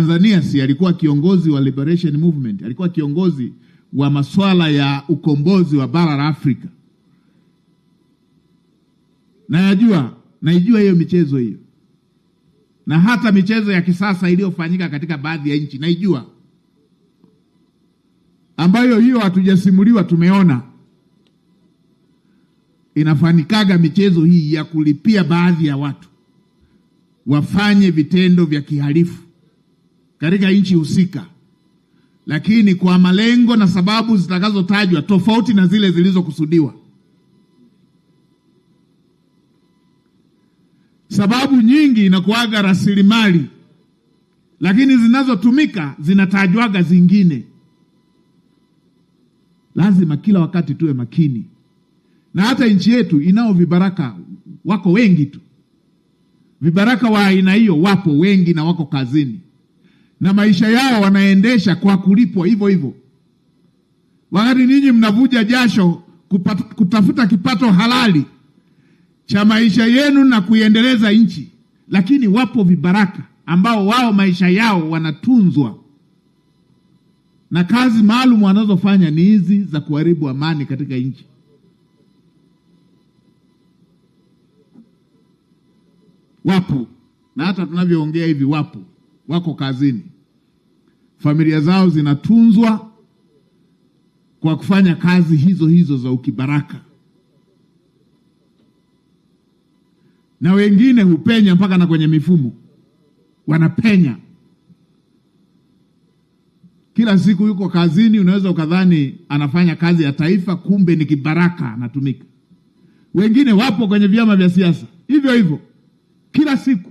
Tanzania si alikuwa kiongozi wa Liberation Movement, alikuwa kiongozi wa masuala ya ukombozi wa bara la Afrika. Naijua hiyo michezo hiyo. Na hata michezo ya kisasa iliyofanyika katika baadhi ya nchi naijua. Ambayo hiyo hatujasimuliwa, tumeona. Inafanikaga michezo hii ya kulipia baadhi ya watu wafanye vitendo vya kihalifu katika nchi husika, lakini kwa malengo na sababu zitakazotajwa tofauti na zile zilizokusudiwa. Sababu nyingi inakuaga rasilimali, lakini zinazotumika zinatajwaga zingine. Lazima kila wakati tuwe makini. Na hata nchi yetu inao vibaraka, wako wengi tu. Vibaraka wa aina hiyo wapo wengi na wako kazini. Na maisha yao wanaendesha kwa kulipwa hivyo hivyo. Wakati ninyi mnavuja jasho kutafuta kipato halali cha maisha yenu na kuiendeleza nchi, lakini wapo vibaraka ambao wao maisha yao wanatunzwa na kazi maalum wanazofanya ni hizi za kuharibu amani katika nchi. Wapo, na hata tunavyoongea hivi wapo, wako kazini. Familia zao zinatunzwa kwa kufanya kazi hizo hizo za ukibaraka. Na wengine hupenya mpaka na kwenye mifumo. Wanapenya. Kila siku yuko kazini, unaweza ukadhani anafanya kazi ya taifa, kumbe ni kibaraka anatumika. Wengine wapo kwenye vyama vya siasa, hivyo hivyo. Kila siku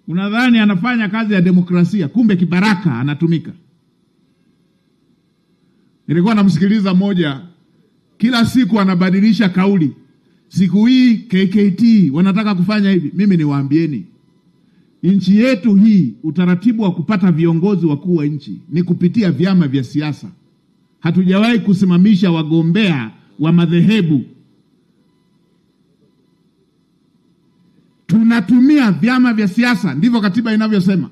unadhani anafanya kazi ya demokrasia, kumbe kibaraka anatumika. Nilikuwa namsikiliza mmoja, kila siku anabadilisha kauli. Siku hii KKT wanataka kufanya hivi. Mimi niwaambieni, nchi yetu hii utaratibu wa kupata viongozi wakuu wa nchi ni kupitia vyama vya siasa. Hatujawahi kusimamisha wagombea wa madhehebu. Tunatumia vyama vya siasa, ndivyo katiba inavyosema.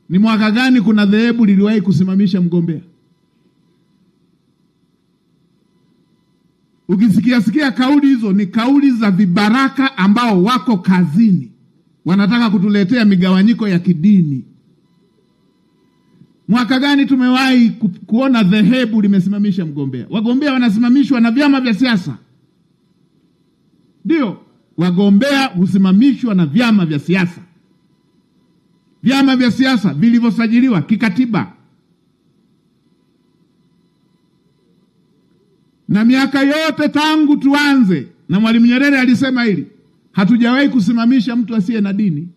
Ni mwaka gani kuna dhehebu liliwahi kusimamisha mgombea? Sikia kauli hizo ni kauli za vibaraka ambao wako kazini. Wanataka kutuletea migawanyiko ya kidini. Mwaka gani tumewahi kuona dhehebu limesimamisha mgombea? Wagombea wanasimamishwa na vyama vya siasa. Ndio, wagombea husimamishwa na vyama vya siasa. Vyama vya siasa vilivyosajiliwa kikatiba. Na miaka yote tangu tuanze, na Mwalimu Nyerere alisema hili, hatujawahi kusimamisha mtu asiye na dini.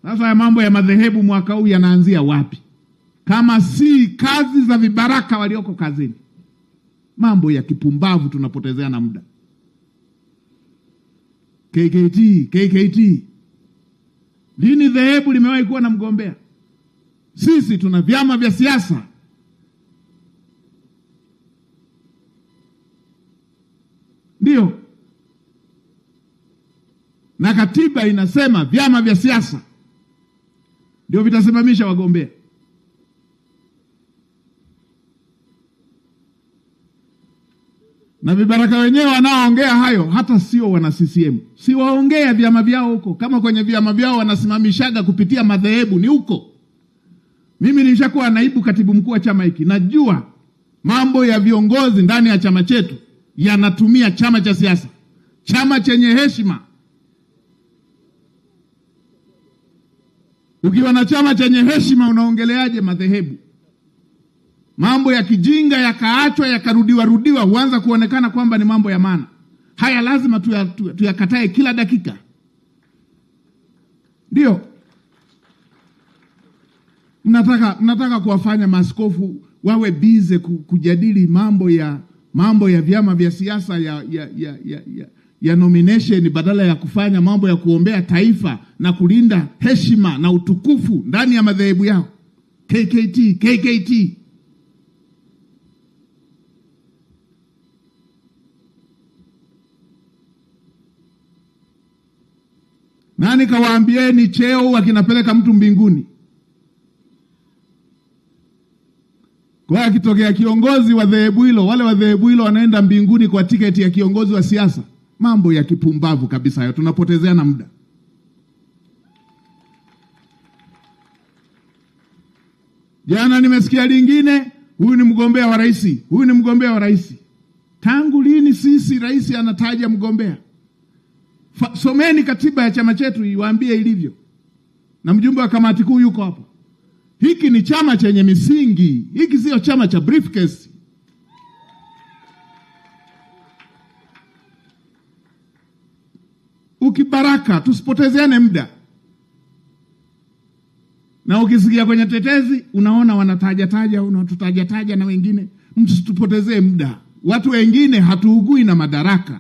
Sasa ya mambo ya madhehebu mwaka huu yanaanzia wapi? Kama si kazi za vibaraka walioko kazini. Mambo ya kipumbavu, tunapotezea na muda. KKT. Lini dhehebu limewahi kuwa na mgombea? Sisi tuna vyama vya siasa. Ndio. Na katiba inasema vyama vya siasa ndio vitasimamisha wagombea. Na vibaraka wenyewe wanaoongea hayo hata sio wana CCM. Si waongea vyama vyao huko. Kama kwenye vyama vyao wanasimamishaga kupitia madhehebu ni huko. Mimi nilishakuwa naibu katibu mkuu wa chama hiki. Najua mambo ya viongozi ndani ya chama chetu yanatumia chama cha siasa. Chama chenye heshima. Ukiwa na chama chenye heshima unaongeleaje madhehebu? Mambo ya kijinga yakaachwa yakarudiwa huanza kuonekana kwamba ni mambo ya maana. Haya lazima tuyakatae kila dakika. Ndio. Mnataka kuwafanya maaskofu wawe bize kujadili mambo ya vyama vya siasa ya nomination badala ya kufanya mambo ya kuombea taifa na kulinda heshima na utukufu ndani ya madhehebu yao. KKT. Nani kawaambieni cheo akinapeleka mtu mbinguni? Kwa akitokea kiongozi wa dhehebu hilo, wale wa dhehebu hilo wanaenda mbinguni kwa tiketi ya kiongozi wa siasa. Mambo ya kipumbavu kabisa hayo, tunapotezeana muda. Jana nimesikia lingine, huyu ni mgombea wa rais, huyu ni mgombea wa rais. Tangu lini sisi rais anataja mgombea? Someni katiba ya chama chetu iwaambie ilivyo. Na mjumbe wa kamati kuu yuko hapo. Hiki ni chama chenye misingi. Hiki sio chama cha briefcase. Ukibaraka, tusipotezeane muda. Na ukisikia kwenye tetezi, unaona wanataja, unatutaja na wengine. Msitupotezee muda. Watu wengine hatuugui na madaraka.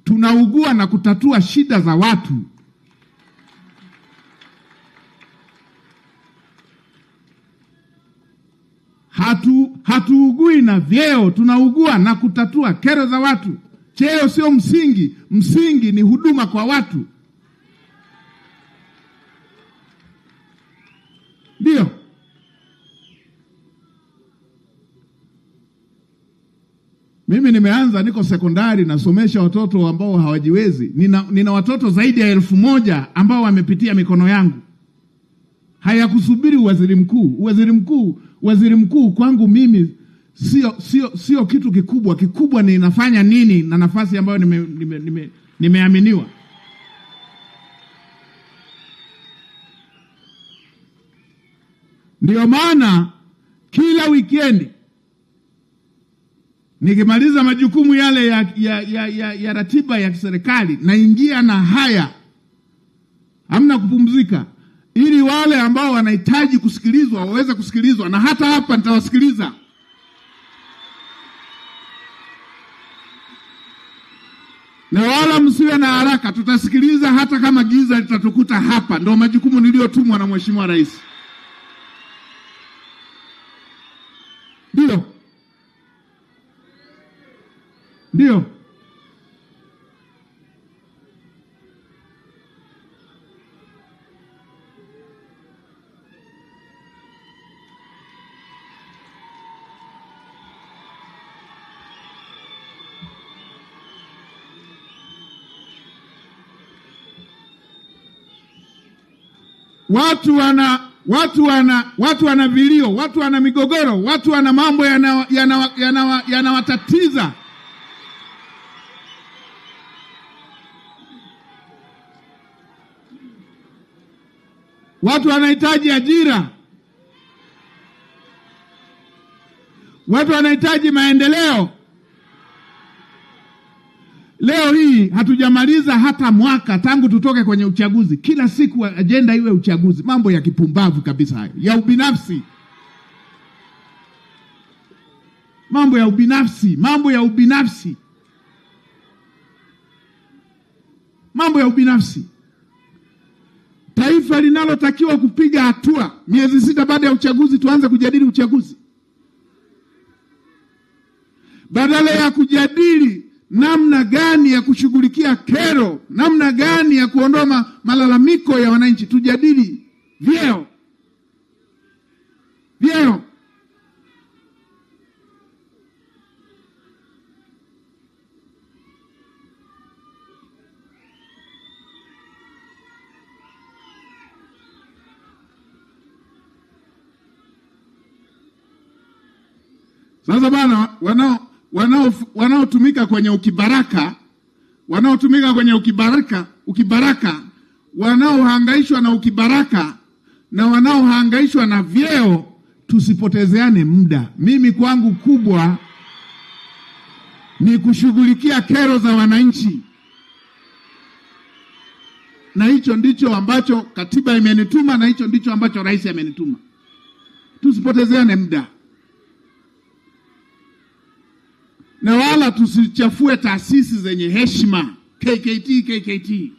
Tunaugua na kutatua shida za watu. Hatuugui na vyeo, tunaugua na kutatua kero za watu. Cheo sio msingi, msingi ni huduma kwa watu. Ndio. Mimi nimeanza, niko sekondari, nasomesha watoto ambao hawajiwezi. Nina watoto zaidi ya 1000 ambao wamepitia mikono yangu. Hayakusubiri waziri mkuu. Waziri mkuu kwangu mimi sio kitu kikubwa. Kikubwa ni nafanya nini na nafasi ambayo nimeaminiwa. Ndio maana kila wikendi nikimaliza majukumu yale ya ratiba ya kiserikali, naingia na haya, hamna kupumzika, ili wale ambao wanahitaji kusikilizwa waweze kusikilizwa. Na hata hapa nitawasikiliza. Na wala msiwe na haraka, tutasikiliza hata kama giza litatukuta hapa. Ndio majukumu niliyotumwa na Mheshimiwa Rais. Ndio. Watu wana vilio, watu wana migogoro, watu wana mambo yanawatatiza. Watu wanahitaji ajira. Watu wanahitaji maendeleo. Leo hii hatujamaliza hata mwaka tangu tutoke kwenye uchaguzi. Kila siku ajenda iwe uchaguzi. Mambo ya kipumbavu kabisa hayo. Ya ubinafsi. Mambo ya ubinafsi. Mambo ya ubinafsi. Mambo ya ubinafsi. Taifa linalotakiwa kupiga hatua, miezi 6 baada ya uchaguzi tuanze kujadili uchaguzi. Badala ya kujadili namna gani ya kushughulikia kero, namna gani ya kuondoa malalamiko ya wananchi, tujadili vyeo. Sasa bana, wanaotumika kwenye ukibaraka, wanaohangaishwa na ukibaraka na wanaohangaishwa na vyeo, tusipotezeane muda. Mimi kwangu kubwa ni kushughulikia kero za wananchi. Na hicho ndicho ambacho katiba imenituma, na hicho ndicho ambacho rais amenituma. Tusipotezeane muda. Na wala tusichafue taasisi zenye heshima. KKT.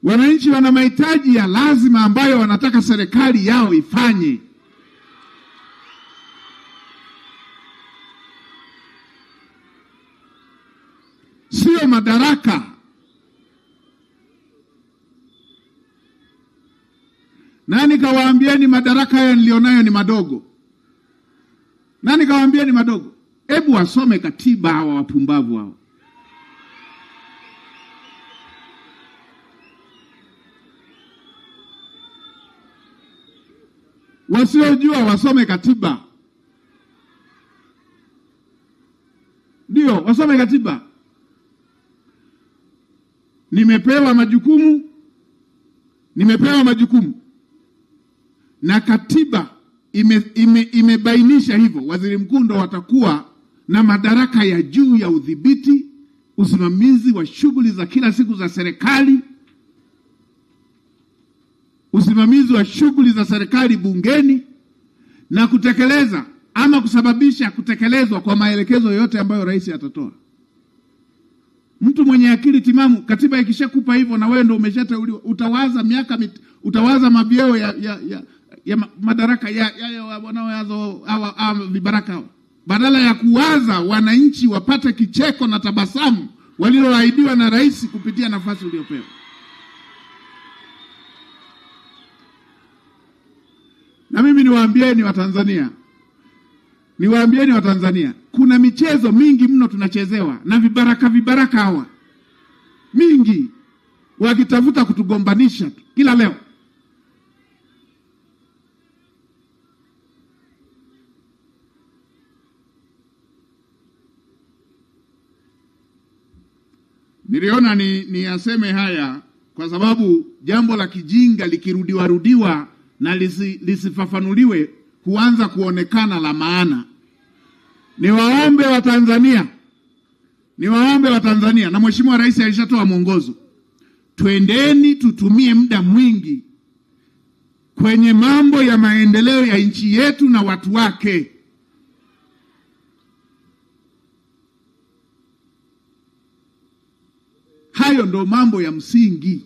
Wananchi wana mahitaji ya lazima ambayo wanataka serikali yao ifanye. madaraka. Nani kawaambieni madaraka haya nilionayo ni madogo? Nani kawaambieni madogo? Hebu wasome katiba hawa wapumbavu hao. Wasiojua wasome katiba. Ndio, wasome katiba. Nimepewa majukumu na katiba imebainisha hivyo. Waziri mkuu ndo watakuwa na madaraka ya juu ya udhibiti, usimamizi wa shughuli za kila siku za serikali, usimamizi wa shughuli za serikali bungeni, na kutekeleza ama kusababisha kutekelezwa kwa maelekezo yote ambayo rais atatoa. Mtu mwenye akili timamu, katiba ikishakupa hivyo na wewe ndio umeshateuliwa, utawaza mavyeo ya madaraka ya wanaoyazo hawa vibaraka hawa, badala ya kuwaza wananchi wapate kicheko na tabasamu waliloahidiwa na rais kupitia nafasi uliopewa. Na mimi niwaambieni Watanzania, kuna michezo mingi mno tunachezewa na vibaraka hawa mingi, wakitafuta kutugombanisha kila leo. Niliona niyaseme haya kwa sababu jambo la kijinga likirudiwa na lisifafanuliwe huanza kuonekana la maana. Niwaombe Watanzania, na Mheshimiwa Rais alishatoa mwongozo, twendeni tutumie muda mwingi kwenye mambo ya maendeleo ya nchi yetu na watu wake. Hayo ndo mambo ya msingi.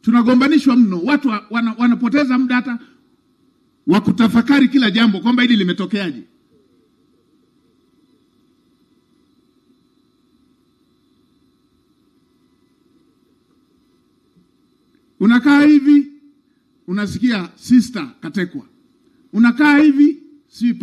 Tunagombanishwa mno, watu wanapoteza muda hata wa kutafakari kila jambo kwamba hili limetokeaje. Unakaa hivi unasikia sister katekwa, unakaa hivi si